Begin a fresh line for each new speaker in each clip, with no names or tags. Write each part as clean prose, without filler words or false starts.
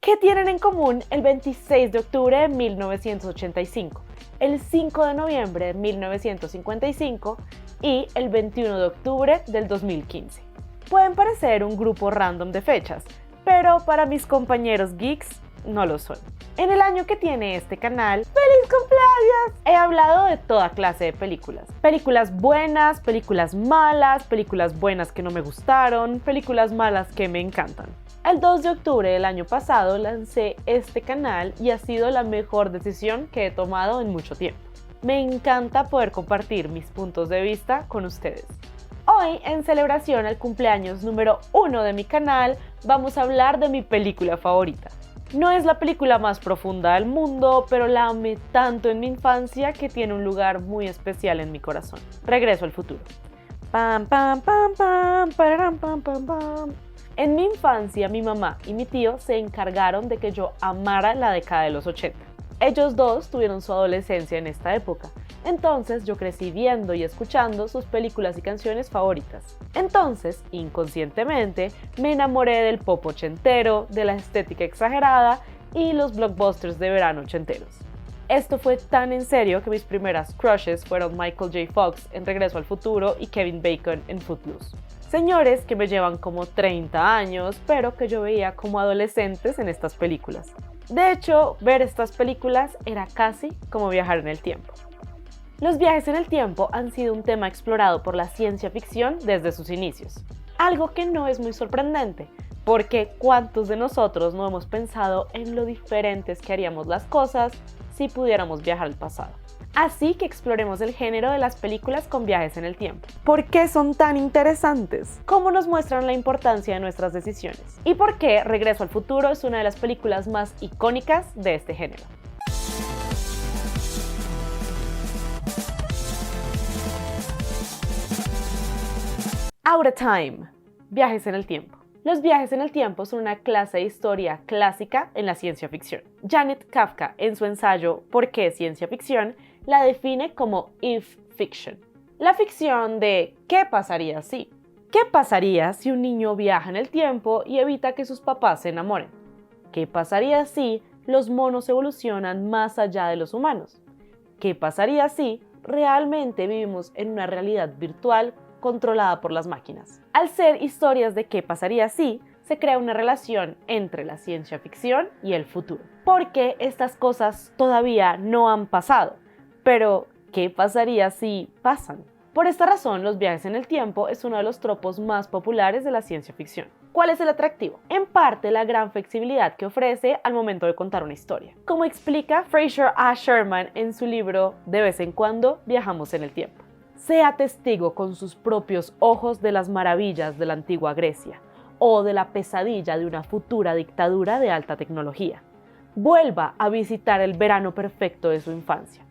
¿Qué tienen en común el 26 de octubre de 1985, el 5 de noviembre de 1955 y el 21 de octubre del 2015? Pueden parecer un grupo random de fechas, pero para mis compañeros geeks no lo son. En el año que tiene este canal, ¡feliz cumpleaños!, he hablado de toda clase de películas. Películas buenas, películas buenas que no me gustaron, películas malas que me encantan. El 2 de octubre del año pasado lancé este canal y ha sido la mejor decisión que he tomado en mucho tiempo. Me encanta poder compartir mis puntos de vista con ustedes. Hoy, en celebración al cumpleaños número 1 de mi canal, vamos a hablar de mi película favorita. No es la película más profunda del mundo, pero la amé tanto en mi infancia que tiene un lugar muy especial en mi corazón. Regreso al futuro. Pam, pam, pam, pam, pararam, pam, pam, pam. En mi infancia, mi mamá y mi tío se encargaron de que yo amara la década de los 80. Ellos dos tuvieron su adolescencia en esta época, entonces yo crecí viendo y escuchando sus películas y canciones favoritas. Entonces, inconscientemente, me enamoré del pop ochentero, de la estética exagerada y los blockbusters de verano ochenteros. Esto fue tan en serio que mis primeras crushes fueron Michael J. Fox en Regreso al Futuro y Kevin Bacon en Footloose. Señores que me llevan como 30 años, pero que yo veía como adolescentes en estas películas. De hecho, ver estas películas era casi como viajar en el tiempo. Los viajes en el tiempo han sido un tema explorado por la ciencia ficción desde sus inicios. Algo que no es muy sorprendente, porque ¿cuántos de nosotros no hemos pensado en lo diferentes que haríamos las cosas si pudiéramos viajar al pasado? Así que exploremos el género de las películas con viajes en el tiempo. ¿Por qué son tan interesantes? ¿Cómo nos muestran la importancia de nuestras decisiones? ¿Y por qué Regreso al Futuro es una de las películas más icónicas de este género? Out of Time. Viajes en el tiempo. Los viajes en el tiempo son una clase de historia clásica en la ciencia ficción. Janet Kafka, en su ensayo ¿Por qué ciencia ficción?, la define como if fiction. La ficción de ¿qué pasaría si? ¿Qué pasaría si un niño viaja en el tiempo y evita que sus papás se enamoren? ¿Qué pasaría si los monos evolucionan más allá de los humanos? ¿Qué pasaría si realmente vivimos en una realidad virtual controlada por las máquinas? Al ser historias de qué pasaría si, se crea una relación entre la ciencia ficción y el futuro. Porque estas cosas todavía no han pasado. Pero, ¿qué pasaría si pasan? Por esta razón, los viajes en el tiempo es uno de los tropos más populares de la ciencia ficción. ¿Cuál es el atractivo? En parte, la gran flexibilidad que ofrece al momento de contar una historia. Como explica Fraser A. Sherman en su libro De vez en cuando viajamos en el tiempo. Sea testigo con sus propios ojos de las maravillas de la antigua Grecia o de la pesadilla de una futura dictadura de alta tecnología. Vuelva a visitar el verano perfecto de su infancia.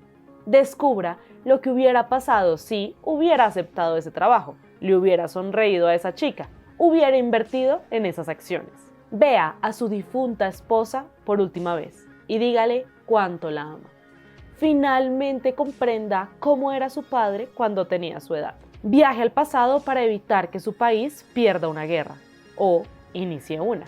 Descubra lo que hubiera pasado si hubiera aceptado ese trabajo, le hubiera sonreído a esa chica, hubiera invertido en esas acciones. Vea a su difunta esposa por última vez y dígale cuánto la ama. Finalmente comprenda cómo era su padre cuando tenía su edad. Viaje al pasado para evitar que su país pierda una guerra o inicie una.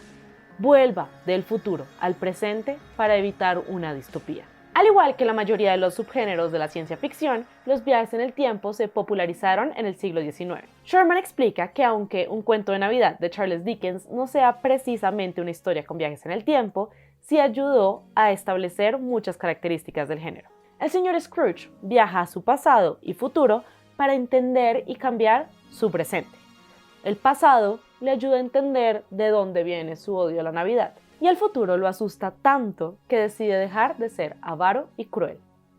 Vuelva del futuro al presente para evitar una distopía. Al igual que la mayoría de los subgéneros de la ciencia ficción, los viajes en el tiempo se popularizaron en el siglo XIX. Sherman explica que aunque Un cuento de Navidad de Charles Dickens no sea precisamente una historia con viajes en el tiempo, sí ayudó a establecer muchas características del género. El señor Scrooge viaja a su pasado y futuro para entender y cambiar su presente. El pasado le ayuda a entender de dónde viene su odio a la Navidad. Y el futuro lo asusta tanto que decide dejar de ser avaro y cruel.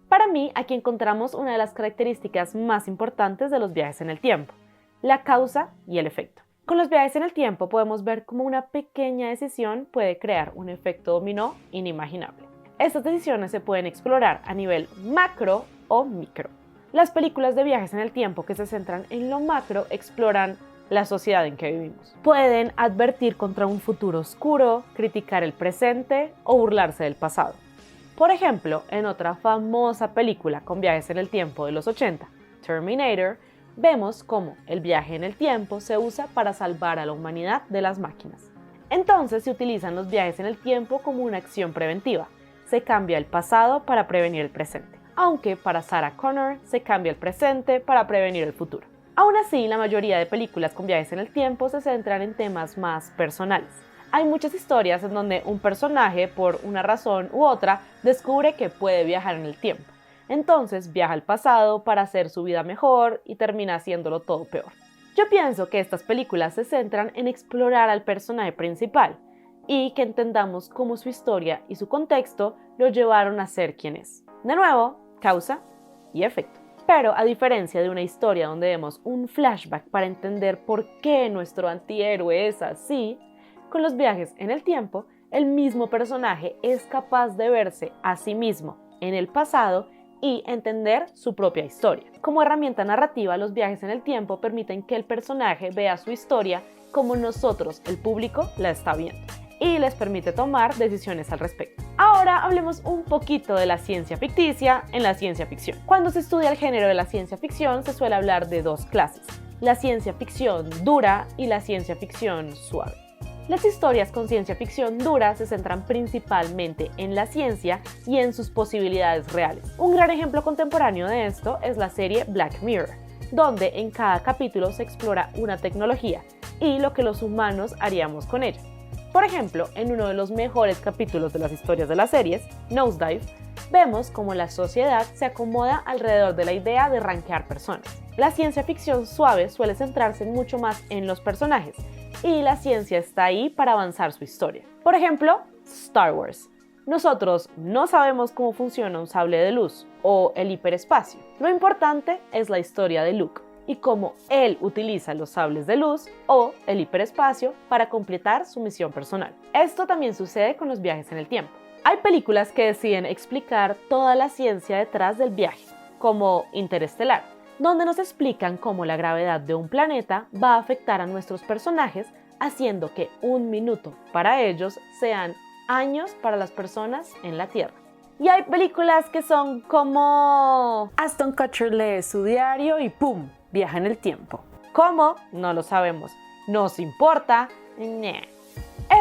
Para mí, aquí encontramos una de las características más importantes de los viajes en el tiempo, la causa y el efecto. Con los viajes en el tiempo podemos ver cómo una pequeña decisión puede crear un efecto dominó inimaginable. Estas decisiones se pueden explorar a nivel macro o micro. Las películas de viajes en el tiempo que se centran en lo macro exploran la sociedad en que vivimos. Pueden advertir contra un futuro oscuro, criticar el presente o burlarse del pasado. Por ejemplo, en otra famosa película con viajes en el tiempo de los 80, Terminator, vemos cómo el viaje en el tiempo se usa para salvar a la humanidad de las máquinas. Entonces se utilizan los viajes en el tiempo como una acción preventiva. Se cambia el pasado para prevenir el presente, aunque para Sarah Connor se cambia el presente para prevenir el futuro. Aún así, la mayoría de películas con viajes en el tiempo se centran en temas más personales. Hay muchas historias en donde un personaje, por una razón u otra, descubre que puede viajar en el tiempo. Entonces viaja al pasado para hacer su vida mejor y termina haciéndolo todo peor. Yo pienso que estas películas se centran en explorar al personaje principal y que entendamos cómo su historia y su contexto lo llevaron a ser quien es. De nuevo, causa y efecto. Pero a diferencia de una historia donde vemos un flashback para entender por qué nuestro antihéroe es así, con los viajes en el tiempo, el mismo personaje es capaz de verse a sí mismo en el pasado y entender su propia historia. Como herramienta narrativa, los viajes en el tiempo permiten que el personaje vea su historia como nosotros, el público, la está viendo, y les permite tomar decisiones al respecto. Ahora hablemos un poquito de la ciencia ficticia en la ciencia ficción. Cuando se estudia el género de la ciencia ficción, se suele hablar de dos clases: la ciencia ficción dura y la ciencia ficción suave. Las historias con ciencia ficción dura se centran principalmente en la ciencia y en sus posibilidades reales. Un gran ejemplo contemporáneo de esto es la serie Black Mirror, donde en cada capítulo se explora una tecnología y lo que los humanos haríamos con ella. Por ejemplo, en uno de los mejores capítulos de las historias de las series, Nosedive, vemos cómo la sociedad se acomoda alrededor de la idea de rankear personas. La ciencia ficción suave suele centrarse mucho más en los personajes, y la ciencia está ahí para avanzar su historia. Por ejemplo, Star Wars. Nosotros no sabemos cómo funciona un sable de luz o el hiperespacio. Lo importante es la historia de Luke y cómo él utiliza los sables de luz o el hiperespacio para completar su misión personal. Esto también sucede con los viajes en el tiempo. Hay películas que deciden explicar toda la ciencia detrás del viaje, como Interestelar, donde nos explican cómo la gravedad de un planeta va a afectar a nuestros personajes, haciendo que un minuto para ellos sean años para las personas en la Tierra. Y hay películas que son como Ashton Kutcher lee su diario y ¡pum!, viaja en el tiempo. ¿Cómo? No lo sabemos. ¿Nos importa? Nah.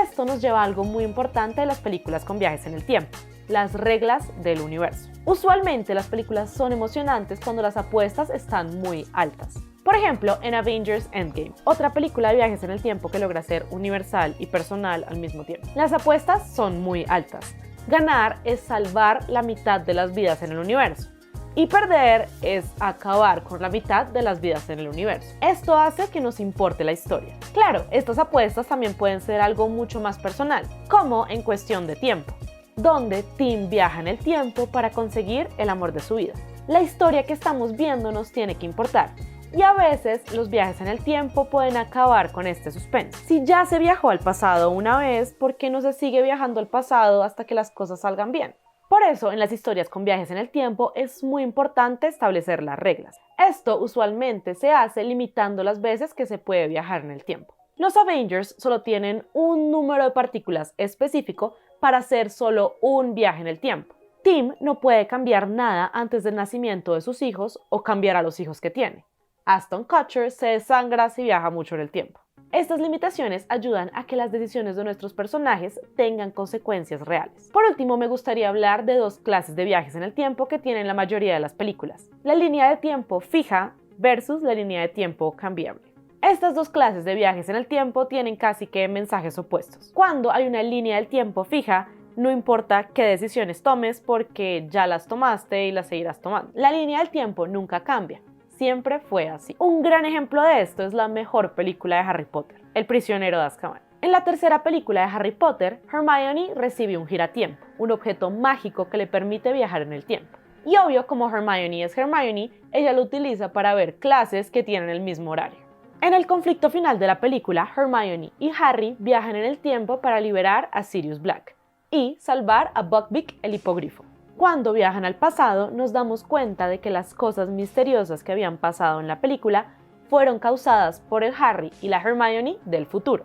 Esto nos lleva a algo muy importante de las películas con viajes en el tiempo: las reglas del universo. Usualmente las películas son emocionantes cuando las apuestas están muy altas. Por ejemplo, en Avengers Endgame, otra película de viajes en el tiempo que logra ser universal y personal al mismo tiempo. Las apuestas son muy altas. Ganar es salvar la mitad de las vidas en el universo, y perder es acabar con la mitad de las vidas en el universo. Esto hace que nos importe la historia. Claro, estas apuestas también pueden ser algo mucho más personal, como en Cuestión de Tiempo, donde Tim viaja en el tiempo para conseguir el amor de su vida. La historia que estamos viendo nos tiene que importar, y a veces los viajes en el tiempo pueden acabar con este suspense. Si ya se viajó al pasado una vez, ¿por qué no se sigue viajando al pasado hasta que las cosas salgan bien? Por eso, en las historias con viajes en el tiempo es muy importante establecer las reglas. Esto usualmente se hace limitando las veces que se puede viajar en el tiempo. Los Avengers solo tienen un número de partículas específico para hacer solo un viaje en el tiempo. Tim no puede cambiar nada antes del nacimiento de sus hijos o cambiar a los hijos que tiene. Ashton Kutcher se desangra si viaja mucho en el tiempo. Estas limitaciones ayudan a que las decisiones de nuestros personajes tengan consecuencias reales. Por último, me gustaría hablar de dos clases de viajes en el tiempo que tienen la mayoría de las películas: la línea de tiempo fija versus la línea de tiempo cambiable. Estas dos clases de viajes en el tiempo tienen casi que mensajes opuestos. Cuando hay una línea del tiempo fija, no importa qué decisiones tomes porque ya las tomaste y las seguirás tomando. La línea del tiempo nunca cambia. Siempre fue así. Un gran ejemplo de esto es la mejor película de Harry Potter, El prisionero de Azkaban. En la tercera película de Harry Potter, Hermione recibe un giratiempo, un objeto mágico que le permite viajar en el tiempo. Y obvio, como Hermione es Hermione, ella lo utiliza para ver clases que tienen el mismo horario. En el conflicto final de la película, Hermione y Harry viajan en el tiempo para liberar a Sirius Black y salvar a Buckbeak el hipogrifo. Cuando viajan al pasado, nos damos cuenta de que las cosas misteriosas que habían pasado en la película fueron causadas por el Harry y la Hermione del futuro.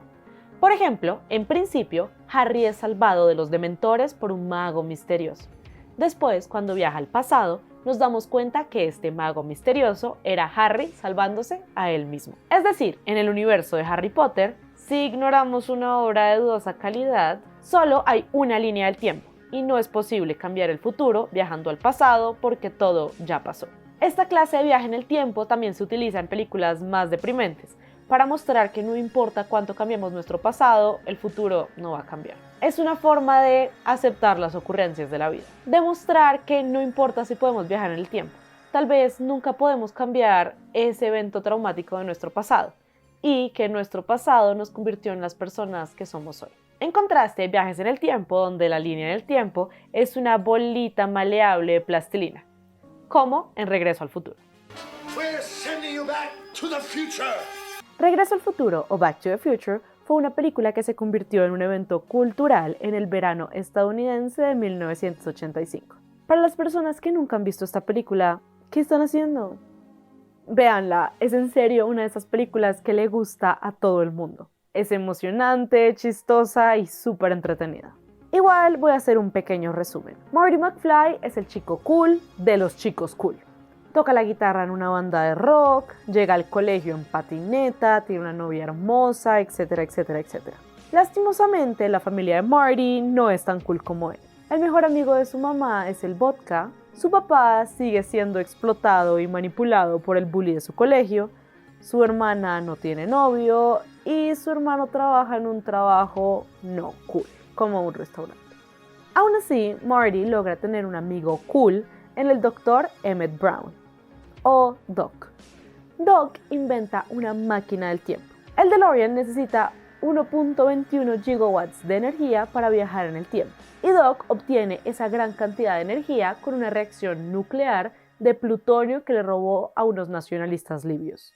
Por ejemplo, en principio, Harry es salvado de los dementores por un mago misterioso. Después, cuando viaja al pasado, nos damos cuenta que este mago misterioso era Harry salvándose a él mismo. Es decir, en el universo de Harry Potter, Si ignoramos una obra de dudosa calidad, solo hay una línea del tiempo y no es posible cambiar el futuro viajando al pasado porque todo ya pasó. Esta clase de viaje en el tiempo también se utiliza en películas más deprimentes, para mostrar que no importa cuánto cambiemos nuestro pasado, el futuro no va a cambiar. Es una forma de aceptar las ocurrencias de la vida. Demostrar que no importa si podemos viajar en el tiempo. Tal vez nunca podemos cambiar ese evento traumático de nuestro pasado y que nuestro pasado nos convirtió en las personas que somos hoy. En contraste, hay viajes en el tiempo donde la línea del tiempo es una bolita maleable de plastilina, como en Regreso al Futuro. Regreso al Futuro o Back to the Future fue una película que se convirtió en un evento cultural en el verano estadounidense de 1985. Para las personas que nunca han visto esta película, ¿qué están haciendo? Véanla, es en serio una de esas películas que le gusta a todo el mundo. Es emocionante, chistosa y súper entretenida. Igual voy a hacer un pequeño resumen. Marty McFly es el chico cool de los chicos cool. Toca la guitarra en una banda de rock, llega al colegio en patineta, tiene una novia hermosa, etcétera, etcétera, etcétera. Lastimosamente, la familia de Marty no es tan cool como él. El mejor amigo de su mamá es el vodka, su papá sigue siendo explotado y manipulado por el bully de su colegio, su hermana no tiene novio y su hermano trabaja en un trabajo no cool, como un restaurante. Aún así, Marty logra tener un amigo cool en el Dr. Emmett Brown, o Doc. Doc inventa una máquina del tiempo. El DeLorean necesita 1.21 gigawatts de energía para viajar en el tiempo. Y Doc obtiene esa gran cantidad de energía con una reacción nuclear de plutonio que le robó a unos nacionalistas libios.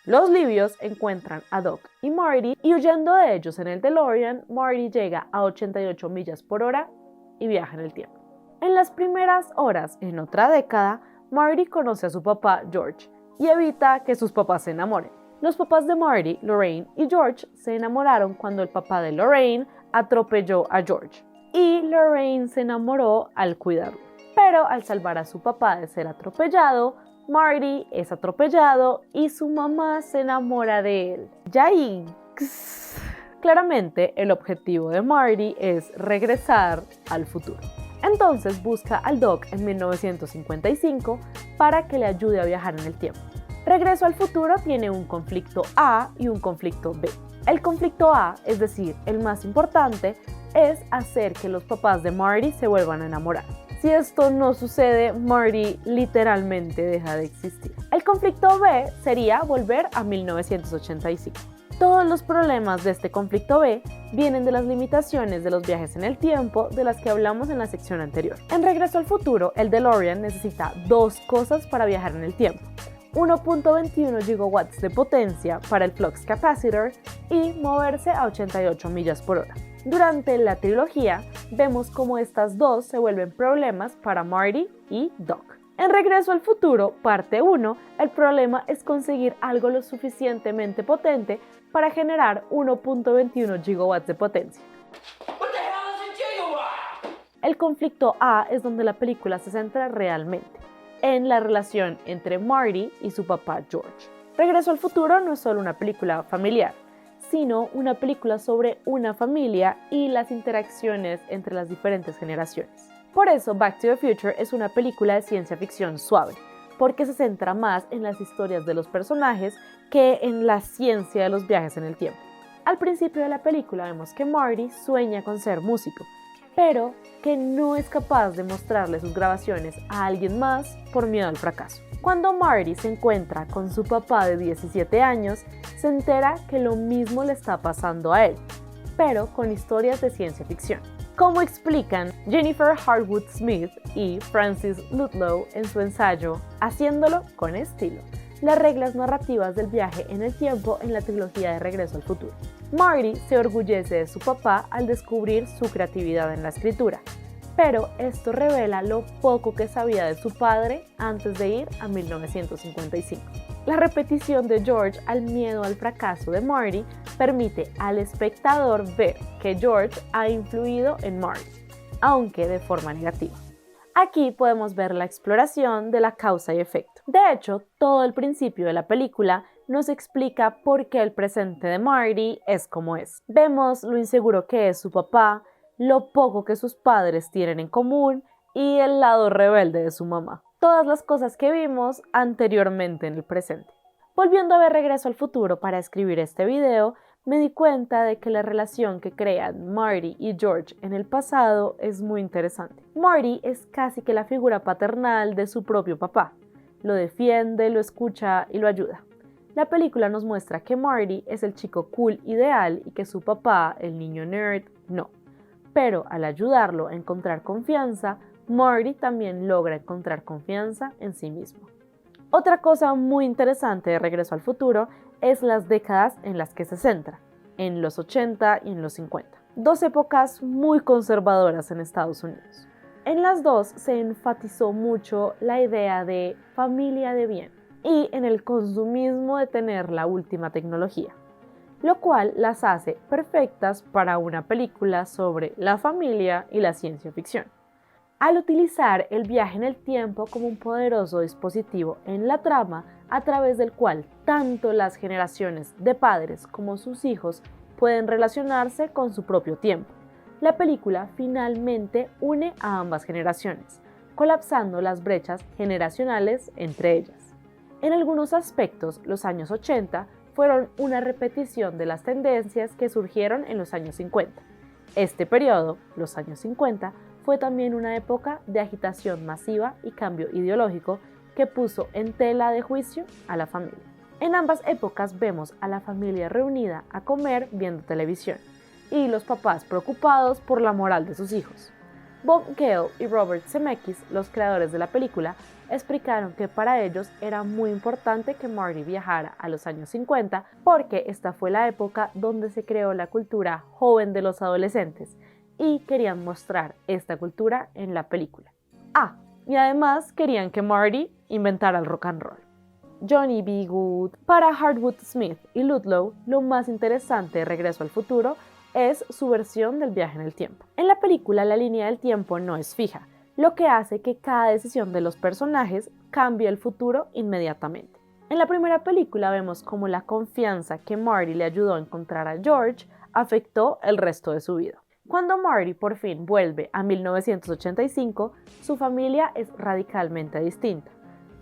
Los libios encuentran a Doc y Marty y huyendo de ellos en el DeLorean, Marty llega a 88 millas por hora y viaja en el tiempo. En las primeras horas, en otra década, Marty conoce a su papá George y evita que sus papás se enamoren. Los papás de Marty, Lorraine y George se enamoraron cuando el papá de Lorraine atropelló a George y Lorraine se enamoró al cuidarlo. Pero al salvar a su papá de ser atropellado, Marty es atropellado y su mamá se enamora de él. ¡Yikes! Claramente, el objetivo de Marty es regresar al futuro. Entonces busca al Doc en 1955 para que le ayude a viajar en el tiempo. Regreso al Futuro tiene un conflicto A y un conflicto B. El conflicto A, es decir, el más importante, es hacer que los papás de Marty se vuelvan a enamorar. Si esto no sucede, Marty literalmente deja de existir. El conflicto B sería volver a 1985. Todos los problemas de este conflicto B vienen de las limitaciones de los viajes en el tiempo de las que hablamos en la sección anterior. En Regreso al Futuro, el DeLorean necesita dos cosas para viajar en el tiempo: 1.21 gigawatts de potencia para el flux capacitor y moverse a 88 millas por hora. Durante la trilogía, vemos cómo estas dos se vuelven problemas para Marty y Doc. En Regreso al Futuro, parte 1, el problema es conseguir algo lo suficientemente potente para generar 1.21 gigawatts de potencia. El conflicto A es donde la película se centra realmente, en la relación entre Marty y su papá George. Regreso al Futuro no es solo una película familiar, sino una película sobre una familia y las interacciones entre las diferentes generaciones. Por eso, Back to the Future es una película de ciencia ficción suave, porque se centra más en las historias de los personajes que en la ciencia de los viajes en el tiempo. Al principio de la película vemos que Marty sueña con ser músico, pero que no es capaz de mostrarle sus grabaciones a alguien más por miedo al fracaso. Cuando Marty se encuentra con su papá de 17 años, se entera que lo mismo le está pasando a él, pero con historias de ciencia ficción. Como explican Jennifer Harwood Smith y Francis Ludlow en su ensayo Haciéndolo con estilo, las reglas narrativas del viaje en el tiempo en la trilogía de Regreso al Futuro. Marty se orgullece de su papá al descubrir su creatividad en la escritura, pero esto revela lo poco que sabía de su padre antes de ir a 1955. La repetición de George al miedo al fracaso de Marty permite al espectador ver que George ha influido en Marty, aunque de forma negativa. Aquí podemos ver la exploración de la causa y efecto. De hecho, todo el principio de la película nos explica por qué el presente de Marty es como es. Vemos lo inseguro que es su papá, lo poco que sus padres tienen en común y el lado rebelde de su mamá. Todas las cosas que vimos anteriormente en el presente. Volviendo a ver Regreso al Futuro para escribir este video, me di cuenta de que la relación que crean Marty y George en el pasado es muy interesante. Marty es casi que la figura paternal de su propio papá. Lo defiende, lo escucha y lo ayuda. La película nos muestra que Marty es el chico cool ideal y que su papá, el niño nerd, no. Pero al ayudarlo a encontrar confianza, Marty también logra encontrar confianza en sí mismo. Otra cosa muy interesante de Regreso al Futuro es las décadas en las que se centra, en los 80 y en los 50. Dos épocas muy conservadoras en Estados Unidos. En las dos se enfatizó mucho la idea de familia de bien y en el consumismo de tener la última tecnología, lo cual las hace perfectas para una película sobre la familia y la ciencia ficción. Al utilizar el viaje en el tiempo como un poderoso dispositivo en la trama a través del cual tanto las generaciones de padres como sus hijos pueden relacionarse con su propio tiempo, la película finalmente une a ambas generaciones, colapsando las brechas generacionales entre ellas. En algunos aspectos, los años 80 fueron una repetición de las tendencias que surgieron en los años 50. Este periodo, los años 50, fue también una época de agitación masiva y cambio ideológico que puso en tela de juicio a la familia. En ambas épocas vemos a la familia reunida a comer viendo televisión y los papás preocupados por la moral de sus hijos. Bob Gale y Robert Zemeckis, los creadores de la película, explicaron que para ellos era muy importante que Marty viajara a los años 50 porque esta fue la época donde se creó la cultura joven de los adolescentes y querían mostrar esta cultura en la película. Y además querían que Marty inventara el rock and roll. Johnny B. Good. Para Hardwood Smith y Ludlow, lo más interesante de Regreso al Futuro es su versión del viaje en el tiempo. En la película la línea del tiempo no es fija, lo que hace que cada decisión de los personajes cambie el futuro inmediatamente. En la primera película vemos cómo la confianza que Marty le ayudó a encontrar a George afectó el resto de su vida. Cuando Marty por fin vuelve a 1985, su familia es radicalmente distinta.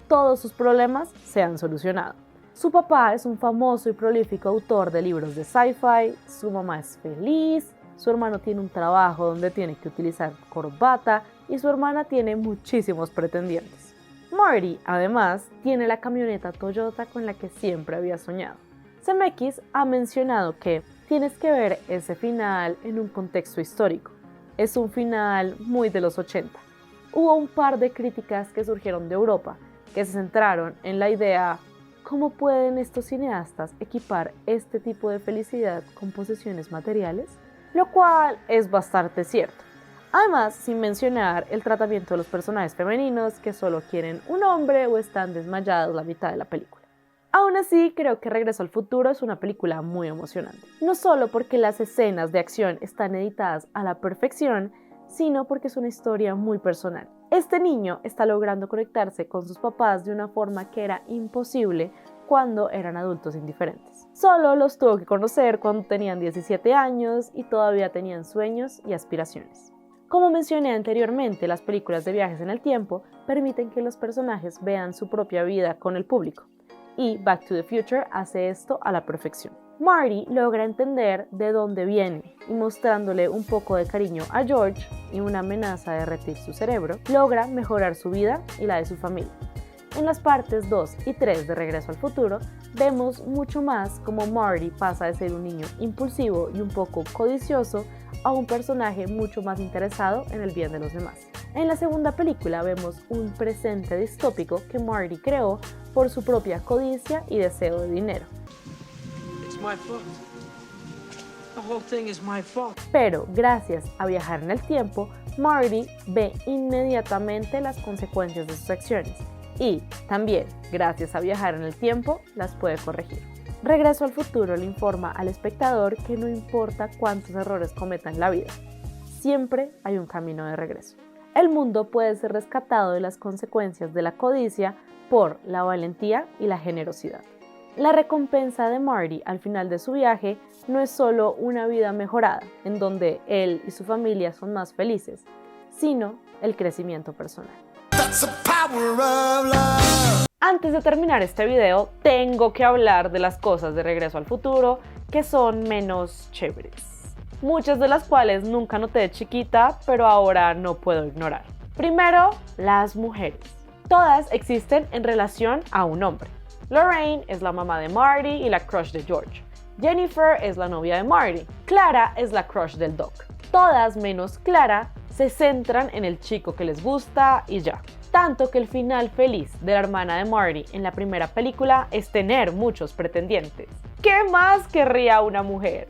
Todos sus problemas se han solucionado. Su papá es un famoso y prolífico autor de libros de sci-fi, su mamá es feliz, su hermano tiene un trabajo donde tiene que utilizar corbata y su hermana tiene muchísimos pretendientes. Marty, además, tiene la camioneta Toyota con la que siempre había soñado. Zemeckis ha mencionado que tienes que ver ese final en un contexto histórico. Es un final muy de los 80. Hubo un par de críticas que surgieron de Europa, que se centraron en la idea: ¿cómo pueden estos cineastas equipar este tipo de felicidad con posesiones materiales? Lo cual es bastante cierto. Además, sin mencionar el tratamiento de los personajes femeninos que solo quieren un hombre o están desmayados la mitad de la película. Aún así, creo que Regreso al Futuro es una película muy emocionante. No solo porque las escenas de acción están editadas a la perfección, sino porque es una historia muy personal. Este niño está logrando conectarse con sus papás de una forma que era imposible cuando eran adultos indiferentes. Solo los tuvo que conocer cuando tenían 17 años y todavía tenían sueños y aspiraciones. Como mencioné anteriormente, las películas de viajes en el tiempo permiten que los personajes vean su propia vida con el público. Y Back to the Future hace esto a la perfección. Marty logra entender de dónde viene y mostrándole un poco de cariño a George y una amenaza de derretir su cerebro, logra mejorar su vida y la de su familia. En las partes 2 y 3 de Regreso al Futuro, vemos mucho más cómo Marty pasa de ser un niño impulsivo y un poco codicioso a un personaje mucho más interesado en el bien de los demás. En la segunda película vemos un presente distópico que Marty creó por su propia codicia y deseo de dinero. Pero gracias a viajar en el tiempo, Marty ve inmediatamente las consecuencias de sus acciones y también, gracias a viajar en el tiempo, las puede corregir. Regreso al Futuro le informa al espectador que no importa cuántos errores cometa en la vida, siempre hay un camino de regreso. El mundo puede ser rescatado de las consecuencias de la codicia por la valentía y la generosidad. La recompensa de Marty al final de su viaje no es solo una vida mejorada, en donde él y su familia son más felices, sino el crecimiento personal. Antes de terminar este video, tengo que hablar de las cosas de Regreso al Futuro que son menos chéveres. Muchas de las cuales nunca noté de chiquita, pero ahora no puedo ignorar. Primero, las mujeres. Todas existen en relación a un hombre. Lorraine es la mamá de Marty y la crush de George. Jennifer es la novia de Marty. Clara es la crush del Doc. Todas menos Clara se centran en el chico que les gusta y ya. Tanto que el final feliz de la hermana de Marty en la primera película es tener muchos pretendientes. ¿Qué más querría una mujer?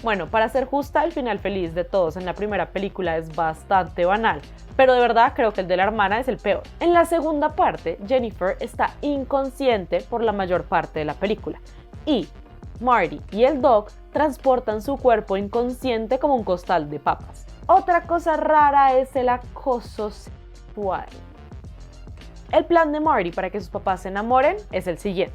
Bueno, para ser justa, el final feliz de todos en la primera película es bastante banal, pero de verdad creo que el de la hermana es el peor. En la segunda parte, Jennifer está inconsciente por la mayor parte de la película y Marty y el Doc transportan su cuerpo inconsciente como un costal de papas. Otra cosa rara es el acoso sexual. El plan de Marty para que sus papás se enamoren es el siguiente.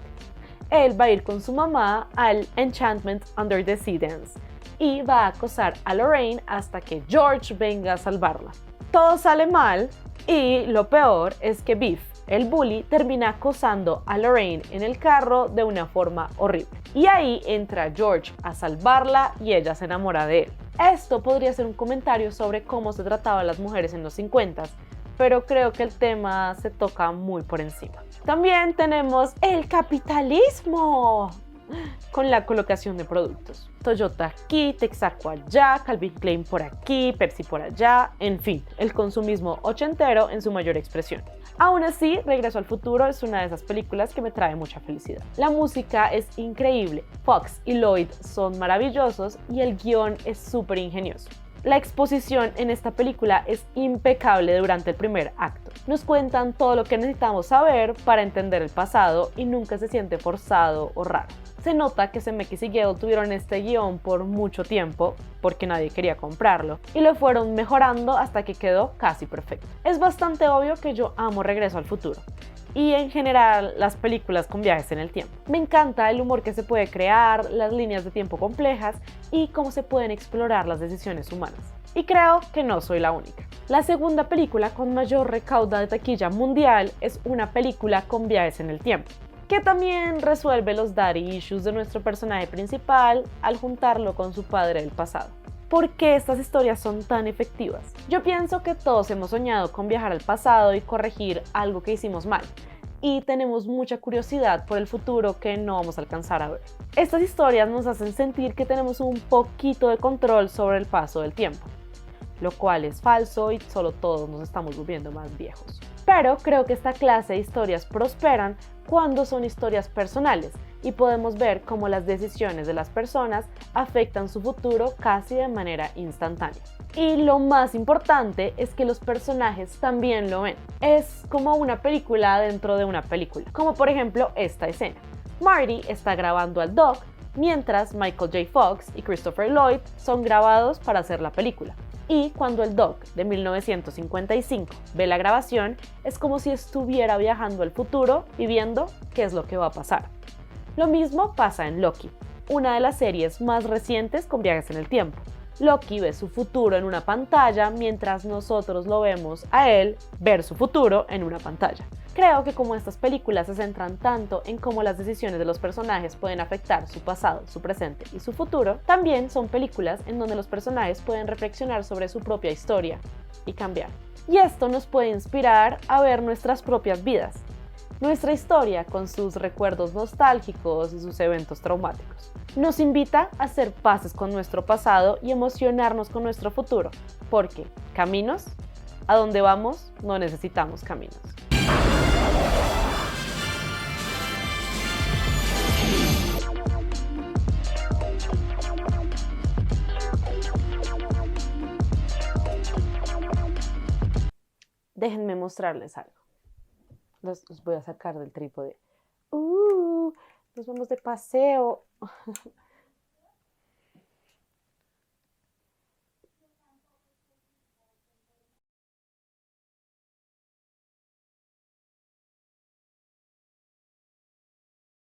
Él va a ir con su mamá al Enchantment Under the Sea Dance y va a acosar a Lorraine hasta que George venga a salvarla. Todo sale mal y lo peor es que Biff, el bully, termina acosando a Lorraine en el carro de una forma horrible. Y ahí entra George a salvarla y ella se enamora de él. Esto podría ser un comentario sobre cómo se trataba a las mujeres en los 50s, pero creo que el tema se toca muy por encima. También tenemos el capitalismo con la colocación de productos. Toyota aquí, Texaco allá, Calvin Klein por aquí, Pepsi por allá, en fin, el consumismo ochentero en su mayor expresión. Aún así, Regreso al Futuro es una de esas películas que me trae mucha felicidad. La música es increíble, Fox y Lloyd son maravillosos y el guión es súper ingenioso. La exposición en esta película es impecable durante el primer acto. Nos cuentan todo lo que necesitamos saber para entender el pasado y nunca se siente forzado o raro. Se nota que Zemeckis y Gale tuvieron este guión por mucho tiempo, porque nadie quería comprarlo, y lo fueron mejorando hasta que quedó casi perfecto. Es bastante obvio que yo amo Regreso al Futuro, y en general las películas con viajes en el tiempo. Me encanta el humor que se puede crear, las líneas de tiempo complejas y cómo se pueden explorar las decisiones humanas. Y creo que no soy la única. La segunda película con mayor recauda de taquilla mundial es una película con viajes en el tiempo, que también resuelve los daddy issues de nuestro personaje principal al juntarlo con su padre del pasado. ¿Por qué estas historias son tan efectivas? Yo pienso que todos hemos soñado con viajar al pasado y corregir algo que hicimos mal, y tenemos mucha curiosidad por el futuro que no vamos a alcanzar a ver. Estas historias nos hacen sentir que tenemos un poquito de control sobre el paso del tiempo, lo cual es falso y solo todos nos estamos volviendo más viejos. Pero creo que esta clase de historias prosperan cuando son historias personales y podemos ver cómo las decisiones de las personas afectan su futuro casi de manera instantánea. Y lo más importante es que los personajes también lo ven. Es como una película dentro de una película, como por ejemplo esta escena. Marty está grabando al Doc mientras Michael J. Fox y Christopher Lloyd son grabados para hacer la película. Y cuando el Doc de 1955 ve la grabación, es como si estuviera viajando al futuro y viendo qué es lo que va a pasar. Lo mismo pasa en Loki, una de las series más recientes con viajes en el tiempo. Loki ve su futuro en una pantalla mientras nosotros lo vemos a él ver su futuro en una pantalla. Creo que como estas películas se centran tanto en cómo las decisiones de los personajes pueden afectar su pasado, su presente y su futuro, también son películas en donde los personajes pueden reflexionar sobre su propia historia y cambiar. Y esto nos puede inspirar a ver nuestras propias vidas, nuestra historia con sus recuerdos nostálgicos y sus eventos traumáticos. Nos invita a hacer paces con nuestro pasado y emocionarnos con nuestro futuro, porque caminos, a donde vamos, no necesitamos caminos. Déjenme mostrarles algo. Los voy a sacar del trípode. Nos vamos de paseo.